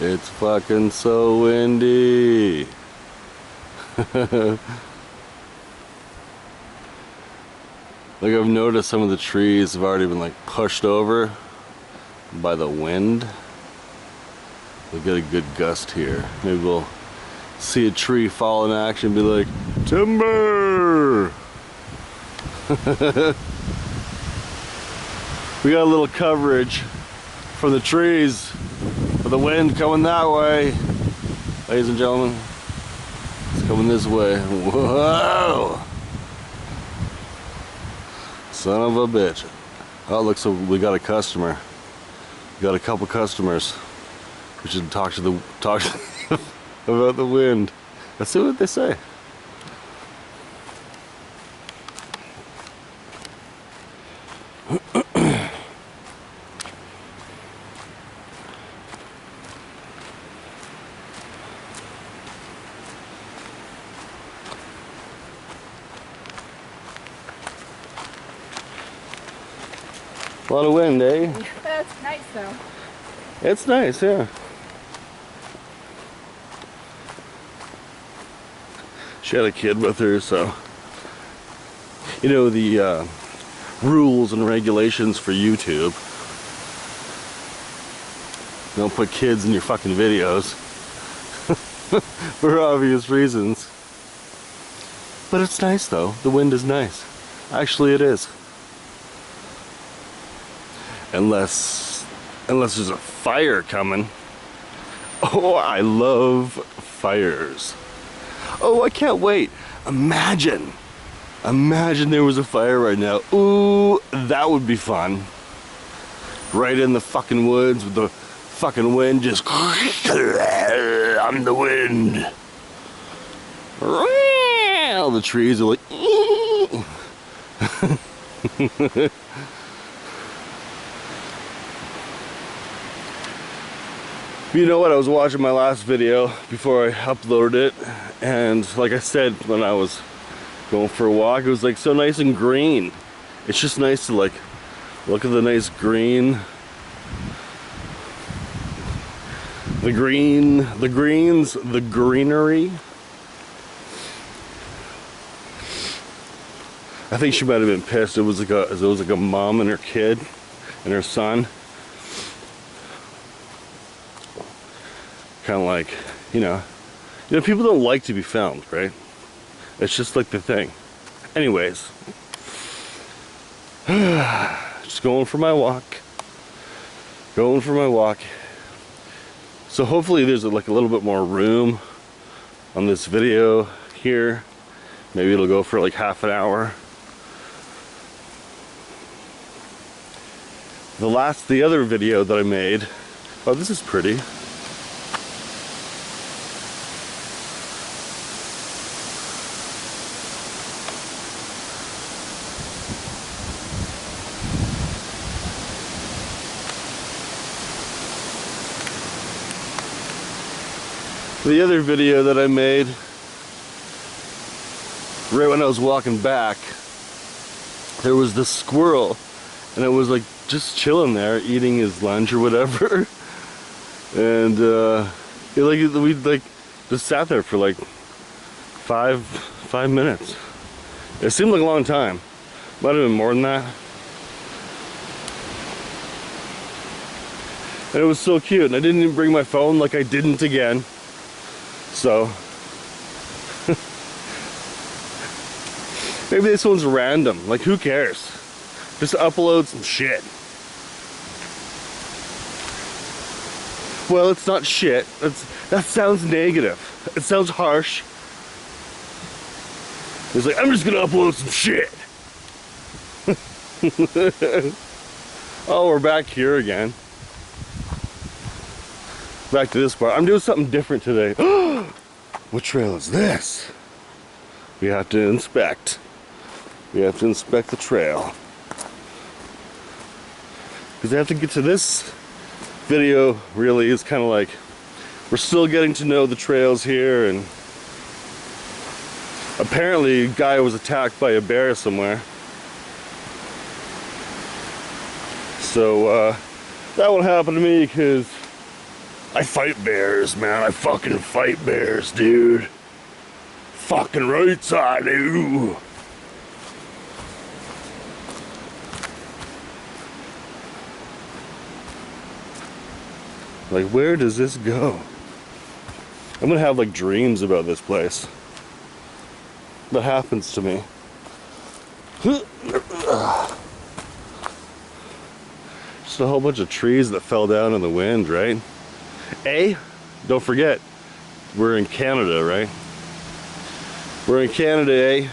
It's fucking so windy. Like, I've noticed some of the trees have already been like pushed over by the wind. We'll get a good gust here. Maybe we'll see a tree fall in action and be like, timber! We got a little coverage from the trees with the wind coming that way. Ladies and gentlemen, it's coming this way. Whoa! Son of a bitch. Oh, it looks like we got a customer. We got a couple customers. We should talk to them about the wind. Let's see what they say. A lot of wind, eh? That's nice though. It's nice, yeah. She had a kid with her, so you know the rules and regulations for YouTube. Don't put kids in your fucking videos for obvious reasons. But it's nice though. The wind is nice. Actually, it is. Unless there's a fire coming. Oh, I love fires. Oh, I can't wait. Imagine there was a fire right now. Ooh, that would be fun. Right in the fucking woods with the fucking wind just I'm the wind. All the trees are like You know what, I was watching my last video before I uploaded it, and like I said when I was going for a walk, it was like so nice and green. It's just nice to like look at the nice green. The greens, the greenery. I think she might have been pissed. It was like a mom and her kid and her son. Kind of like, you know, people don't like to be filmed, right? It's just like the thing. Anyways, just going for my walk. So hopefully there's like a little bit more room on this video here. Maybe it'll go for like half an hour. The other video that I made. Oh, this is pretty. The other video that I made, right when I was walking back, there was this squirrel, and it was like just chilling there, eating his lunch or whatever, and we like just sat there for like five minutes. It seemed like a long time. Might have been more than that. And it was so cute, and I didn't even bring my phone like I didn't again. So maybe this one's random. Like, who cares? Just upload some shit. Well, it's not shit. That sounds negative. It sounds harsh. It's like, I'm just gonna upload some shit. Oh, we're back here again. Back to this part. I'm doing something different today. What trail is this? We have to inspect. We have to inspect the trail. Because I have to get to this video, really is kind of like, we're still getting to know the trails here, and apparently a guy was attacked by a bear somewhere. So that won't happen to me because I fight bears, man. I fucking fight bears, dude. Fucking rights I do. Like, where does this go? I'm gonna have like dreams about this place. That happens to me. Just a whole bunch of trees that fell down in the wind, right? Don't forget, we're in Canada, right? We're in Canada,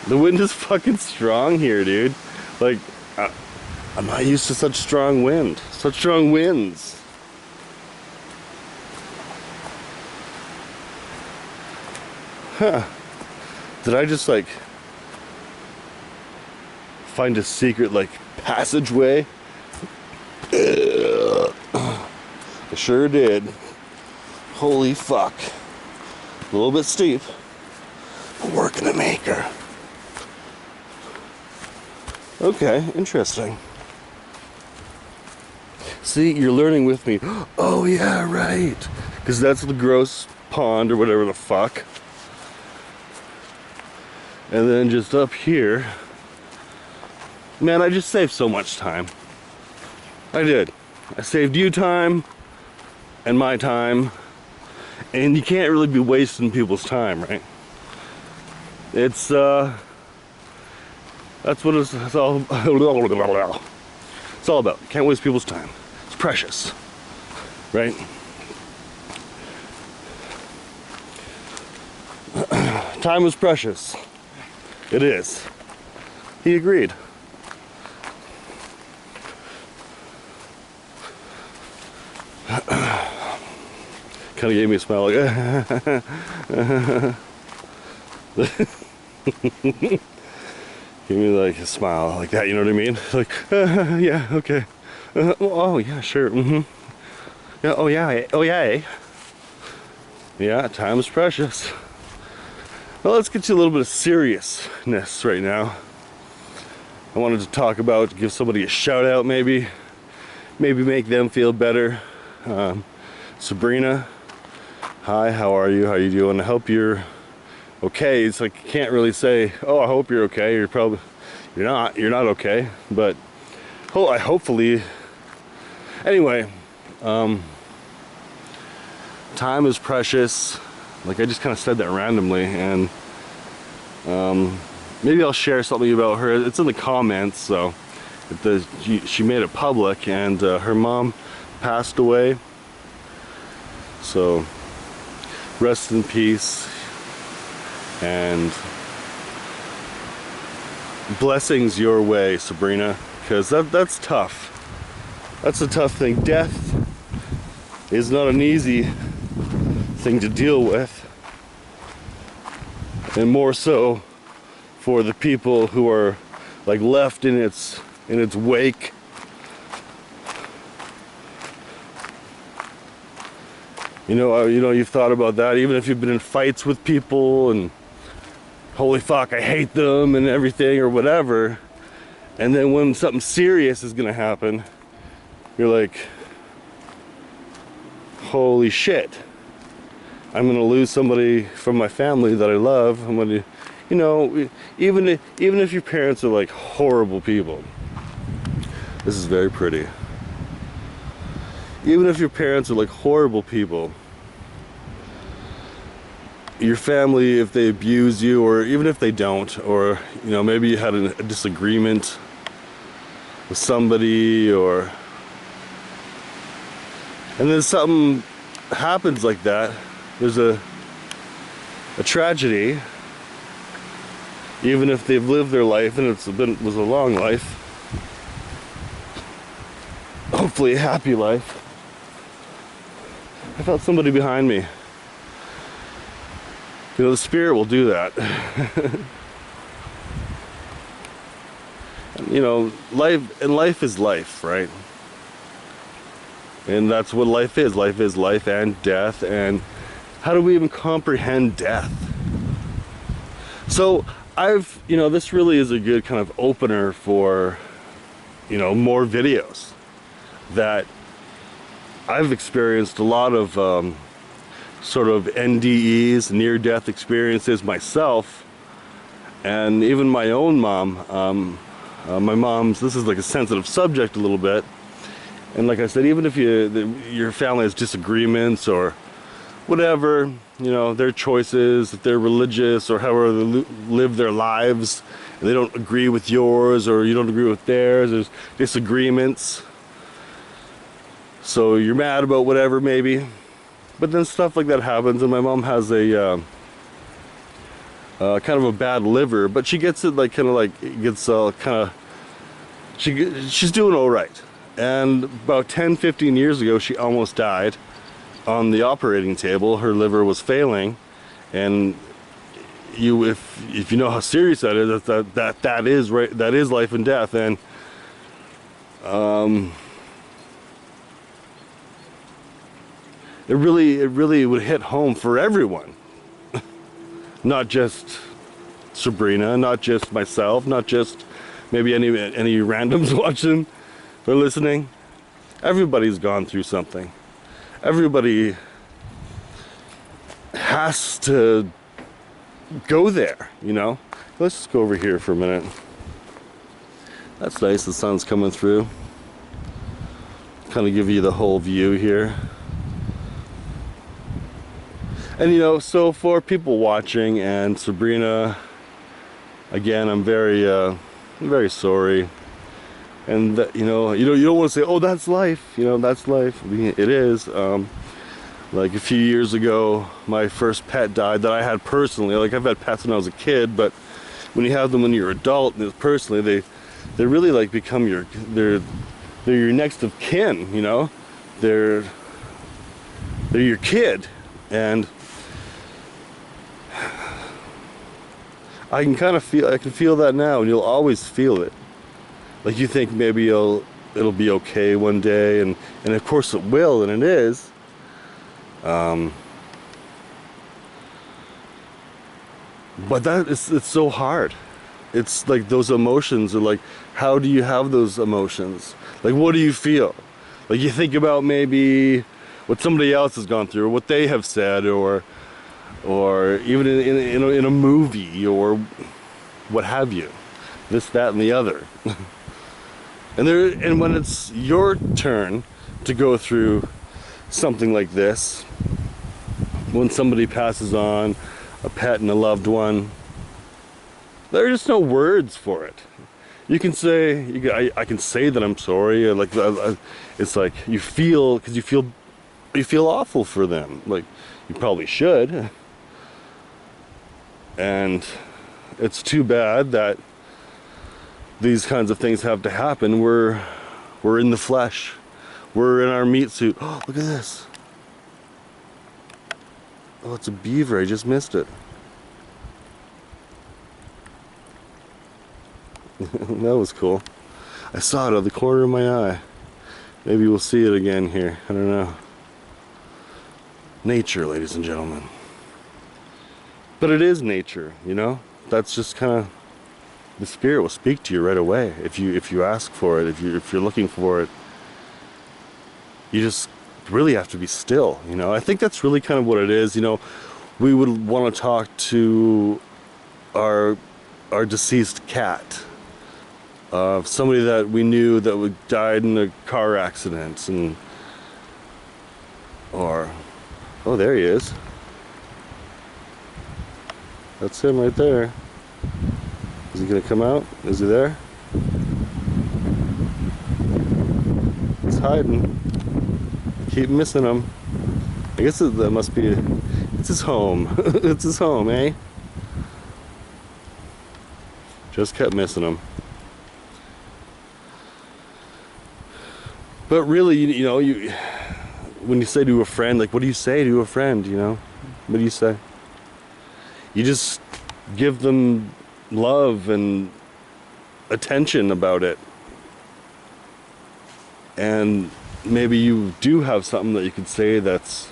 The wind is fucking strong here, dude. Like, I'm not used to such strong wind, such strong winds. Huh. Did I just like find a secret like passageway? I sure did. Holy fuck. A little bit steep. Working a maker. Okay, interesting. See, you're learning with me. Oh yeah, right. Because that's the gross pond or whatever the fuck. And then just up here, man, I just saved so much time. I did. I saved you time and my time, and you can't really be wasting people's time, right? It's that's what it's all it's all about. Can't waste people's time. It's precious, right? Time is precious. It is. He agreed. Kind of gave me a smile like, give me like a smile like that, you know what I mean? Like, yeah, okay. Oh yeah, sure. Yeah, oh yeah, oh yeah. Yeah, time is precious. Well, let's get to a little bit of seriousness right now. I wanted to talk about, give somebody a shout out maybe make them feel better. Sabrina, hi, how are you? How you doing? I hope you're okay. It's like you can't really say, oh, I hope you're okay. You're not okay, but hopefully, anyway, time is precious. Like, I just kind of said that randomly, and maybe I'll share something about her. It's in the comments, so she made it public, and her mom passed away. So rest in peace, and blessings your way, Sabrina, because that's tough. That's a tough thing. Death is not an easy thing to deal with, and more so for the people who are like left in its wake. You know, you've thought about that, even if you've been in fights with people and holy fuck, I hate them and everything or whatever, and then when something serious is gonna happen, you're like, holy shit, I'm gonna lose somebody from my family that I love. I'm gonna, you know, even if your parents are like horrible people. This is very pretty. Even if your parents are like horrible people, your family, if they abuse you, or even if they don't, or you know, maybe you had a disagreement with somebody, and then something happens like that. There's a tragedy, even if they've lived their life and it was a long life, hopefully a happy life. I felt somebody behind me. You know, the spirit will do that. You know, life is life, right? And that's what life is. Life is life and death, and how do we even comprehend death? So you know, this really is a good kind of opener for, you know, more videos that I've experienced a lot of sort of NDEs, near-death experiences myself, and even my own mom. My mom's, this is like a sensitive subject a little bit, and like I said, even if your family has disagreements or whatever, you know, their choices, if they're religious or however they live their lives, and they don't agree with yours or you don't agree with theirs, there's disagreements, so you're mad about whatever maybe, but then stuff like that happens, and my mom has a kind of a bad liver, but she gets it like kind of like it gets kind of she's doing all right. And about 10-15 years ago she almost died on the operating table. Her liver was failing, and if you know how serious that is, that is right, that is life and death. And it really would hit home for everyone. Not just Sabrina, not just myself, not just maybe any randoms watching or listening. Everybody's gone through something. Everybody has to go there, you know? Let's just go over here for a minute. That's nice, the sun's coming through. Kind of give you the whole view here. And you know, so for people watching and Sabrina, again, I'm very sorry. And that, you don't want to say, oh, that's life. You know, that's life. I mean, it is. Like a few years ago, my first pet died that I had personally. Like, I've had pets when I was a kid, but when you have them when you're an adult, personally, they really like become they're your next of kin. You know, they're your kid, and I can feel that now, and you'll always feel it. Like, you think maybe it'll be okay one day, and of course it will, and it is. But it's so hard. It's like those emotions are like, how do you have those emotions? Like, what do you feel? Like, you think about maybe what somebody else has gone through, or what they have said, or even in a movie, or what have you, this, that, and the other. And when it's your turn to go through something like this, when somebody passes on, a pet and a loved one, there are just no words for it. You can say, I can say that I'm sorry, or like, it's like you feel, because you feel awful for them, like you probably should. And it's too bad that these kinds of things have to happen. We're in the flesh. We're in our meat suit. Oh, look at this. Oh, it's a beaver. I just missed it. That was cool. I saw it out of the corner of my eye. Maybe we'll see it again here. I don't know. Nature, ladies and gentlemen. But it is nature, you know? That's just kind of, the spirit will speak to you right away if you ask for it, if you're looking for it. You just really have to be still, you know? I think that's really kind of what it is, you know? We would want to talk to our deceased cat. Somebody that we knew that died in a car accident, oh, there he is. That's him right there. Is he gonna come out? Is he there? He's hiding. Keep missing him. I guess that must be, it's his home. It's his home, eh? Just kept missing him. But really, you know, when you say to a friend, like, what do you say to a friend, you know? What do you say? You just give them love and attention about it. And maybe you do have something that you could say that's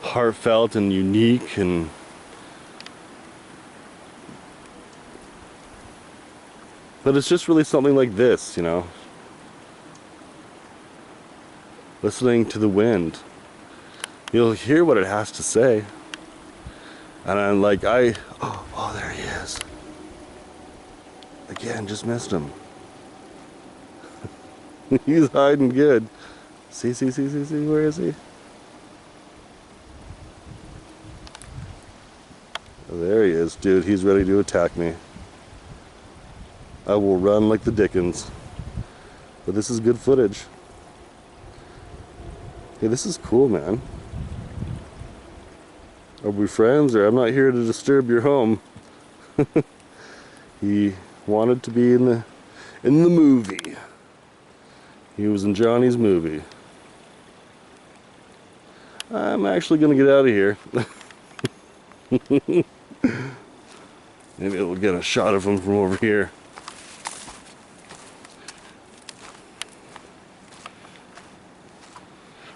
heartfelt and unique, but it's just really something like this, you know? listening to the wind. You'll hear what it has to say. And I'm like, oh, there he is. Again, just missed him. He's hiding good. See, where is he? There he is, dude. He's ready to attack me. I will run like the Dickens. But this is good footage. Hey, this is cool, man. Are we friends, or I'm not here to disturb your home? He wanted to be in the movie. He was in Johnny's movie. I'm actually gonna get out of here. Maybe we'll get a shot of him from over here.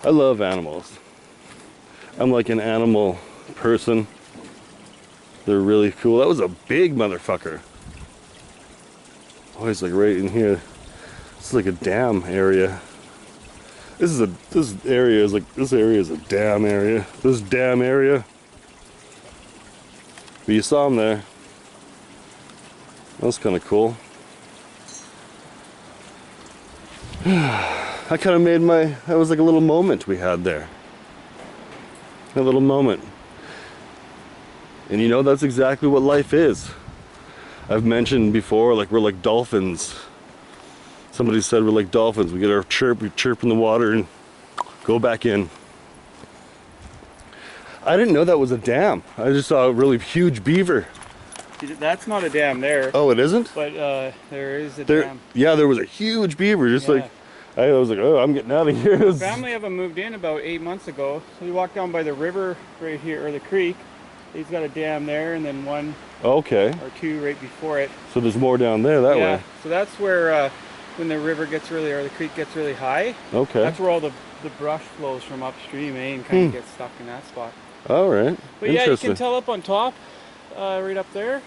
I love animals. I'm like an animal person. They're really cool. That was a big motherfucker. Oh, he's like right in here. It's like a dam area. This area is a dam area. This dam area. But you saw him there. That was kind of cool. I kind of made that was like a little moment we had there. A little moment. And you know, that's exactly what life is. I've mentioned before, like we're like dolphins. Somebody said we're like dolphins. We get our chirp, we chirp in the water and go back in. I didn't know that was a dam. I just saw a really huge beaver. That's not a dam there. Oh, it isn't? But there is a dam. Yeah, there was a huge beaver. Just like, I was like, oh, I'm getting out of here. The family of them moved in about 8 months ago. So we walked down by the river right here, or the creek. He's got a dam there, and then one or two right before it. So there's more down there that way. Yeah, so that's where when the river gets really, or the creek gets really high. Okay. That's where all the brush flows from upstream, and kind of gets stuck in that spot. All right. But yeah, you can tell up on top, right up there,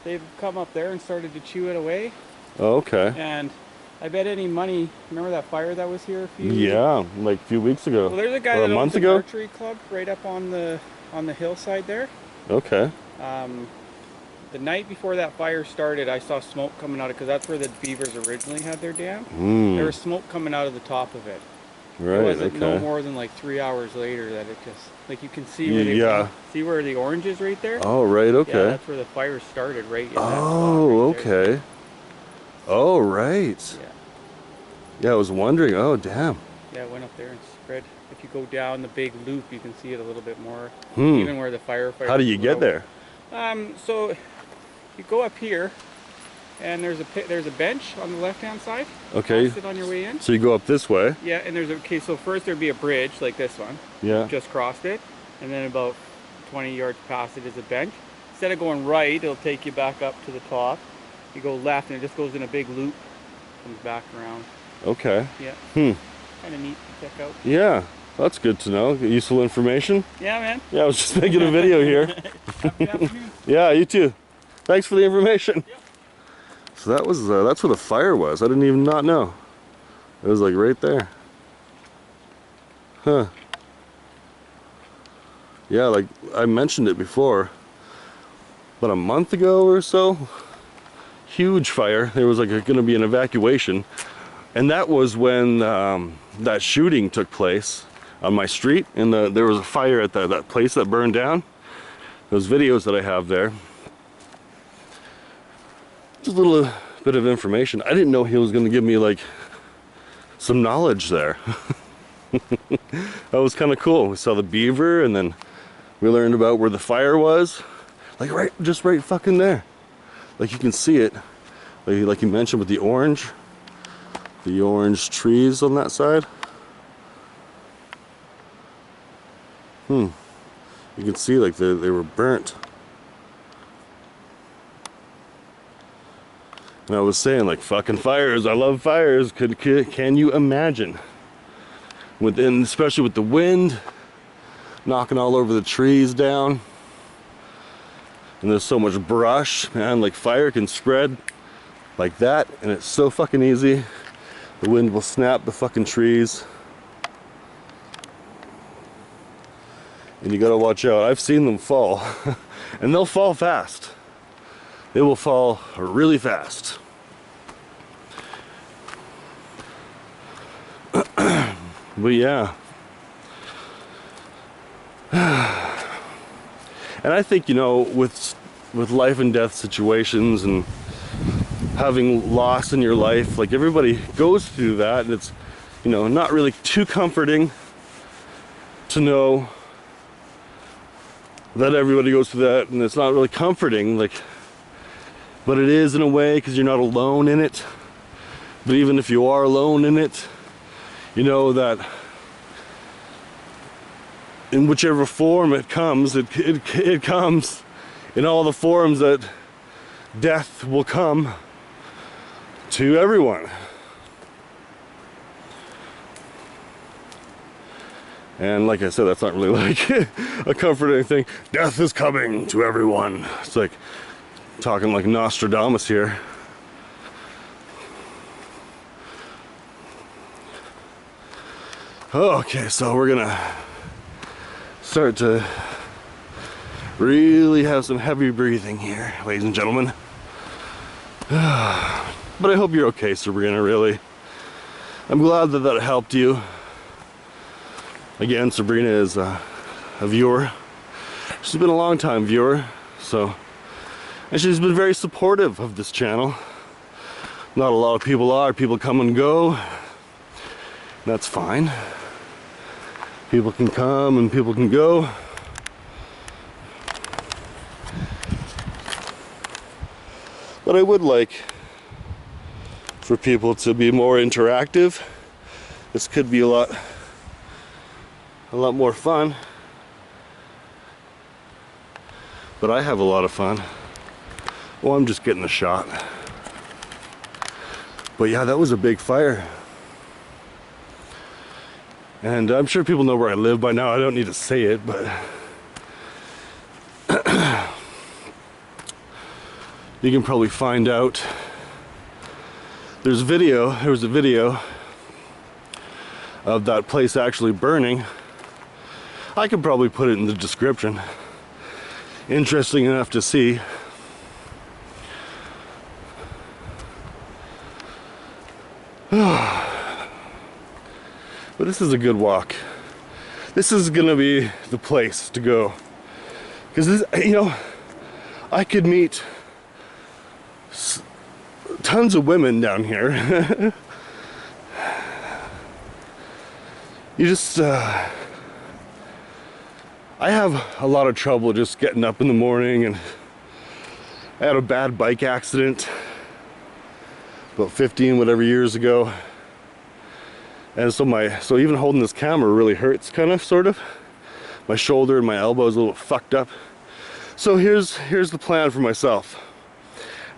they've come up there and started to chew it away. Okay. And I bet any money. Remember that fire that was here a few? Yeah, like a few weeks ago. Well, there's a guy that owns an archery club right up on the hillside there. Okay. The night before that fire started, I saw smoke coming out of, because that's where the beavers originally had their dam. There was smoke coming out of the top of it. Right. It wasn't no more than like 3 hours later that it just, like you can see where see where the orange is right there. Oh, right. Okay. Yeah, that's where the fire started, right in that spot right okay. there. Oh, right. Yeah. Yeah, I was wondering. Oh, damn. Yeah, it went up there and spread. If you go down the big loop, you can see it a little bit more. Even where the firefighters. How do you get there? So you go up here, and there's a bench on the left-hand side. Okay. Sit on your way in. So you go up this way. Yeah, and so first there'd be a bridge like this one. Yeah. Just crossed it, and then about 20 yards past it is a bench. Instead of going right, it'll take you back up to the top. You go left, and it just goes in a big loop, comes back around. Okay. Yeah. Kind of neat to check out. Yeah, that's good to know. Useful information. Yeah, man. Yeah, I was just making a video here. Happy afternoon. Yeah, you too. Thanks for the information. Yep. So that's where the fire was. I didn't even not know. It was like right there. Huh. Yeah, like I mentioned it before. About a month ago or so. Huge fire. There was like going to be an evacuation. And that was when that shooting took place on my street. And there was a fire at that place that burned down. Those videos that I have there. Just a little bit of information. I didn't know he was going to give me like some knowledge there. That was kind of cool. We saw the beaver, and then we learned about where the fire was. Like just right fucking there. Like you can see it. Like you mentioned with the orange trees on that side. You can see like they were burnt. And I was saying, like, fucking fires. I love fires. Can you imagine? Especially with the wind knocking all over the trees down. And there's so much brush, man. Like, fire can spread like that, and it's so fucking easy. The wind will snap the fucking trees. And you gotta watch out. I've seen them fall. And they'll fall fast. They will fall really fast. But yeah. And I think, you know, with life and death situations and having loss in your life, like everybody goes through that, and it's, you know, not really too comforting to know that everybody goes through that, and it's not really comforting, like, but it is in a way because you're not alone in it. But even if you are alone in it, you know that in whichever form it comes, it comes in all the forms that death will come to everyone. And like I said, that's not really like a comforting thing. Death is coming to everyone. It's like talking like Nostradamus here. Okay, so we're gonna start to really have some heavy breathing here, ladies and gentlemen. But I hope you're okay, Sabrina, really. I'm glad that that helped you. Again, Sabrina is a viewer. She's been a long time viewer, so, and she's been very supportive of this channel. Not a lot of people are. People come and go. That's fine. People can come and people can go. But I would like for people to be more interactive. This could be a lot more fun. But I have a lot of fun. Oh, I'm just getting a shot. But yeah, that was a big fire. And I'm sure people know where I live by now. I don't need to say it, but you can probably find out. There was a video of that place actually burning. I could probably put it in the description. Interesting enough to see. But this is a good walk. This is gonna be the place to go. Because this, you know, I could meet tons of women down here. You just, I have a lot of trouble just getting up in the morning, and I had a bad bike accident about 15 whatever years ago. And so even holding this camera really hurts, kind of, sort of. My shoulder and my elbow is a little fucked up. So here's the plan for myself.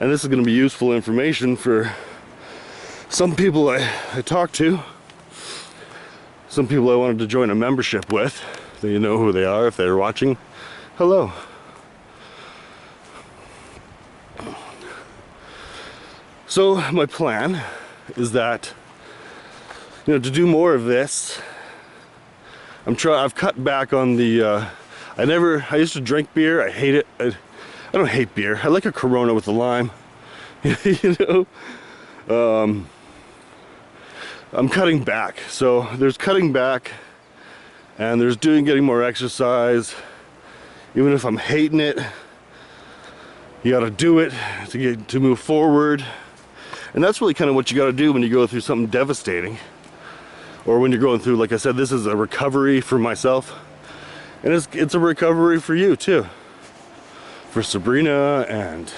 And this is going to be useful information for some people I talk to. Some people I wanted to join a membership with. So you know who they are if they're watching. Hello. So my plan is that, you know, to do more of this, I've cut back on the, I used to drink beer. I hate it. I don't hate beer. I like a Corona with a lime. You know? I'm cutting back. So there's cutting back, and there's getting more exercise. Even if I'm hating it, you gotta do it to move forward. And that's really kind of what you gotta do when you go through something devastating. Or when you're going through, like I said, this is a recovery for myself. And it's a recovery for you too. For Sabrina and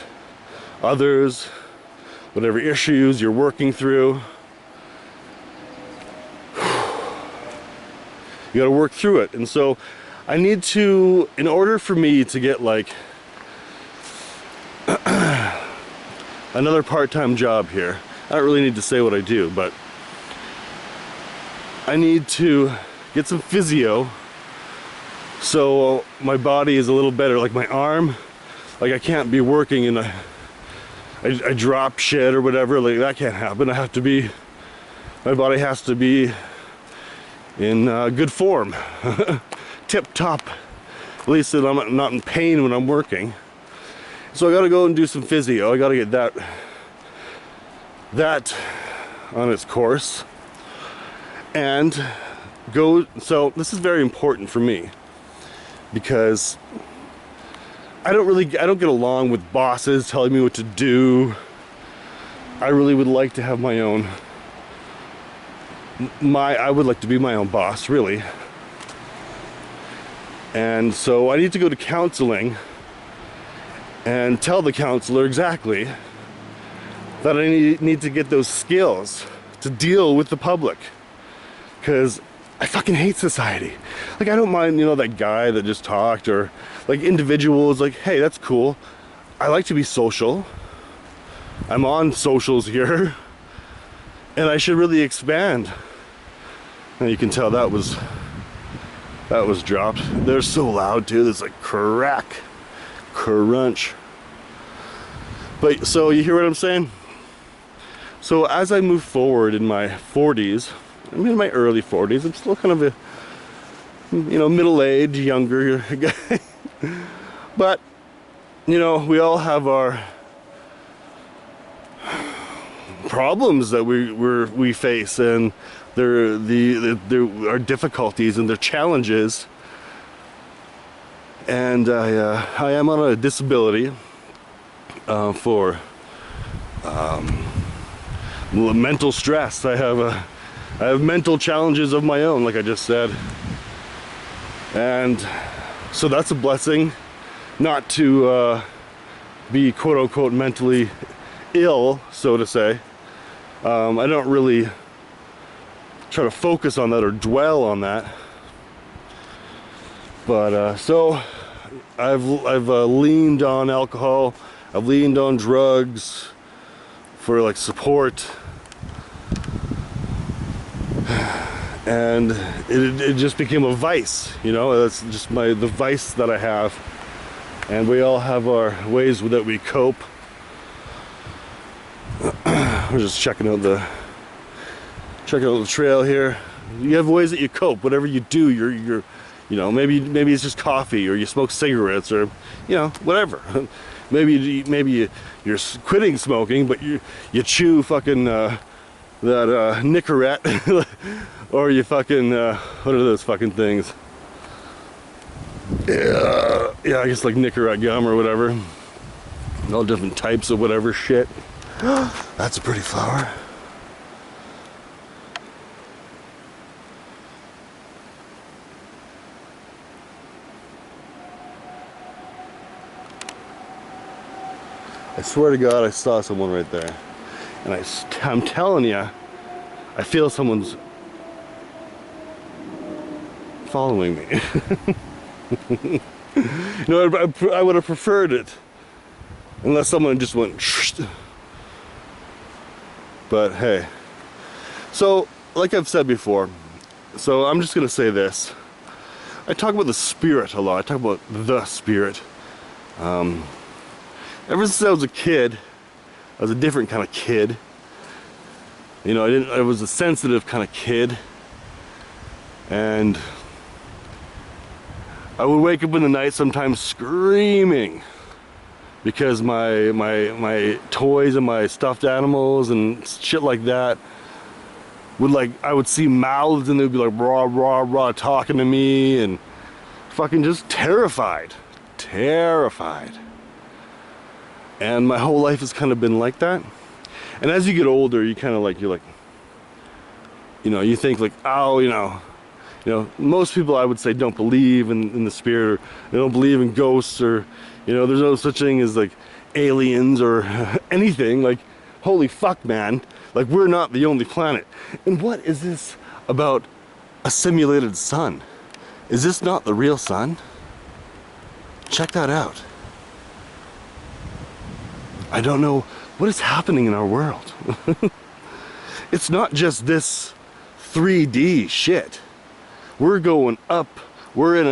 others, whatever issues you're working through. You gotta work through it. And so I need to, in order for me to get like another part-time job here, I don't really need to say what I do, but I need to get some physio so my body is a little better. Like my arm, like I can't be working in I drop shit or whatever, like that can't happen. My body has to be in good form, tip top At least that I'm not in pain when I'm working. So I gotta go and do some physio. I gotta get that on its course. And so this is very important for me because I don't get along with bosses telling me what to do. I really would like to have my own, I would like to be my own boss, really. And so I need to go to counseling and tell the counselor exactly that I need to get those skills to deal with the public. Because I fucking hate society. Like, I don't mind, that guy that just talked, or like individuals, like, hey, that's cool. I like to be social. I'm on socials here. And I should really expand. And you can tell that was dropped. They're so loud too. There's like crunch. But so you hear what I'm saying? So as I move forward in my 40s, I'm in my early 40s, I'm still kind of a, middle-aged, younger guy. But, we all have our problems that we face, and there are difficulties and their challenges. And I am on a disability for mental stress. I have mental challenges of my own, like I just said. And so that's a blessing, not to be quote unquote mentally ill, so to say. I don't really try to focus on that or dwell on that. But so I've leaned on alcohol, I've leaned on drugs for like support. And it just became a vice, that's just the vice that I have. And we all have our ways that we cope. We're just checking out the trail here. You have ways that you cope. Whatever you do, you're maybe it's just coffee, or you smoke cigarettes, or whatever. maybe you're quitting smoking, but you chew fucking that Nicorette. Or you fucking, what are those fucking things? Yeah, I guess like Nicorette gum or whatever. All different types of whatever shit. That's a pretty flower. I swear to God, I saw someone right there. And I'm telling you, I feel someone's following me. I would have preferred it unless someone just went but hey. So like I've said before, so I'm just gonna say this. I talk about the spirit a lot. I talk about the spirit. Ever since I was a kid, I was a different kind of kid. I was a sensitive kind of kid. And I would wake up in the night sometimes screaming because my toys and my stuffed animals and shit like that I would see mouths and they'd be like rah rah rah talking to me, and fucking just terrified. And my whole life has kind of been like that. And as you get older, you kind of you think like, oh, most people, I would say, don't believe in the spirit, or they don't believe in ghosts, or there's no such thing as like aliens or anything. Like, holy fuck, man, like, we're not the only planet. And what is this about a simulated sun? Is this not the real sun? Check that out. I don't know what is happening in our world. It's not just this 3D shit. We're going up. We're in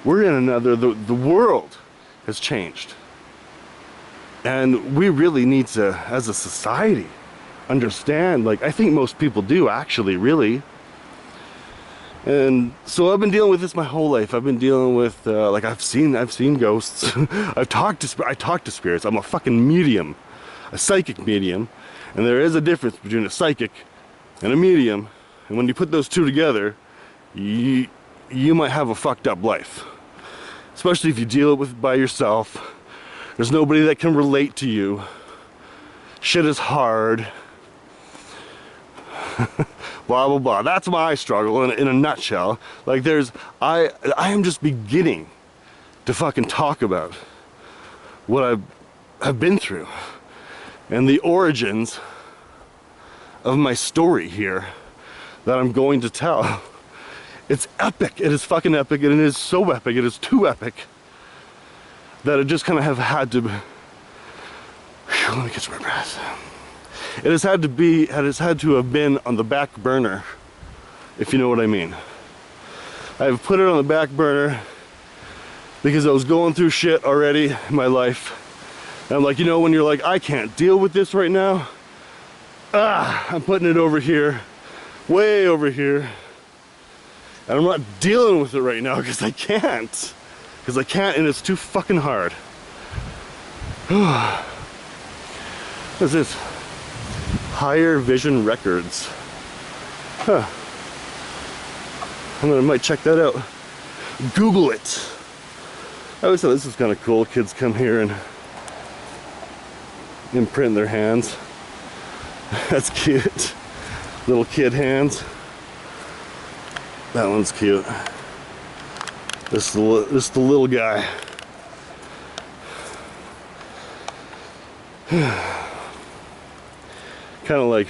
another, the world has changed. And we really need to, as a society, understand, like, I think most people do actually, really, And so I've been dealing with this my whole life. I've been dealing with like I've seen ghosts. I talk to spirits. I'm a fucking medium, a psychic medium, and there is a difference between a psychic and a medium. And when you put those two together, you might have a fucked up life. Especially if you deal with by yourself. There's nobody that can relate to you. Shit is hard. Blah blah blah. That's my struggle in a nutshell. Like I am just beginning to fucking talk about what I've been through and the origins of my story here that I'm going to tell. It's epic. It is fucking epic, and it is so epic. It is too epic that it just kind of have had to. Whew, let me catch my breath. It has had to have been on the back burner, if you know what I mean. I've put it on the back burner because I was going through shit already in my life. And I'm like, you know, when you're like, I can't deal with this right now. I'm putting it over here, way over here. And I'm not dealing with it right now because I can't. Because I can't, and it's too fucking hard. What is this? Higher Vision Records. Huh. I might check that out. Google it. I always thought this was kind of cool. Kids come here and imprint their hands. That's cute. Little kid hands. That one's cute. This is the little guy. Kind of like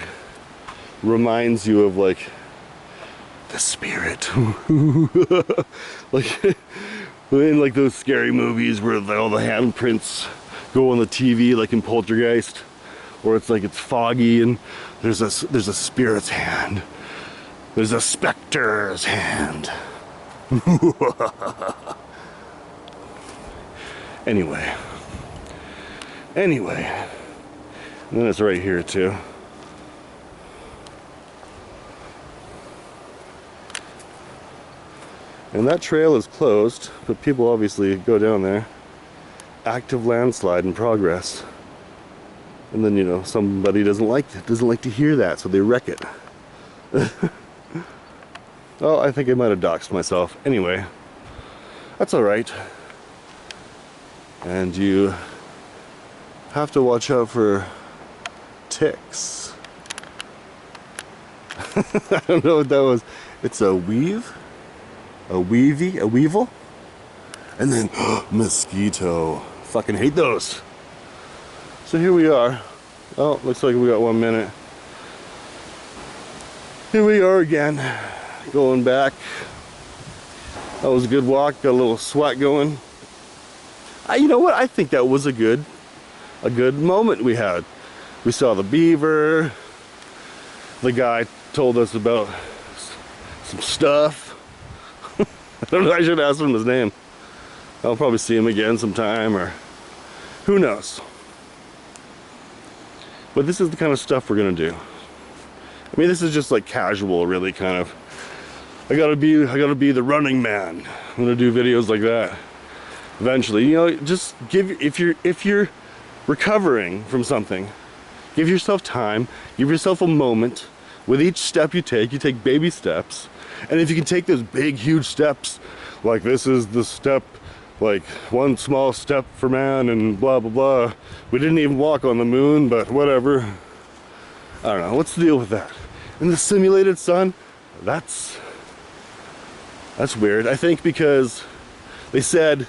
reminds you of like the spirit. Like in like those scary movies where all the handprints go on the TV, like in Poltergeist, or it's like it's foggy and there's a spirit's hand. There's a specter's hand. Anyway. And then it's right here too. And that trail is closed, but people obviously go down there. Active landslide in progress. And then, you know, somebody doesn't like to hear that, so they wreck it. Oh, I think I might have doxed myself. Anyway, that's alright. And you have to watch out for ticks. I don't know what that was. It's a weave? A weevil? And then mosquito. Fucking hate those. So here we are. Oh, looks like we got 1 minute. Here we are again. Going back. That was a good walk. Got a little sweat going. You know what? I think that was a good moment we had. We saw the beaver. The guy told us about some stuff. I don't know. I should ask him his name. I'll probably see him again sometime, or who knows. But this is the kind of stuff we're gonna do. I mean, this is just like casual, really, kind of. I gotta be the running man. I'm gonna do videos like that eventually. You know, just if you're recovering from something, give yourself time, give yourself a moment. With each step you take baby steps. And if you can take those big, huge steps, like this is the step, like one small step for man and blah, blah, blah. We didn't even walk on the moon, but whatever. I don't know, what's the deal with that? And the simulated sun, that's weird. I think because they said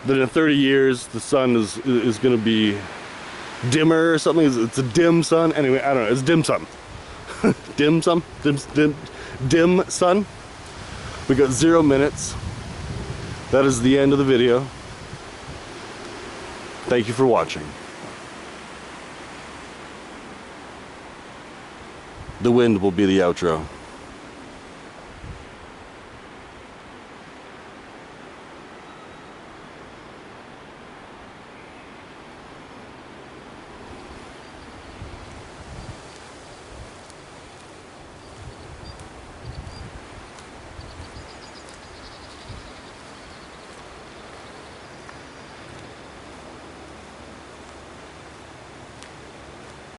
that in 30 years, the sun is gonna be dimmer or something. It's a dim sun. Anyway, I don't know, it's dim sun. Dim sun? Dim sun. We got 0 minutes. That is the end of the video. Thank you for watching. The wind will be the outro.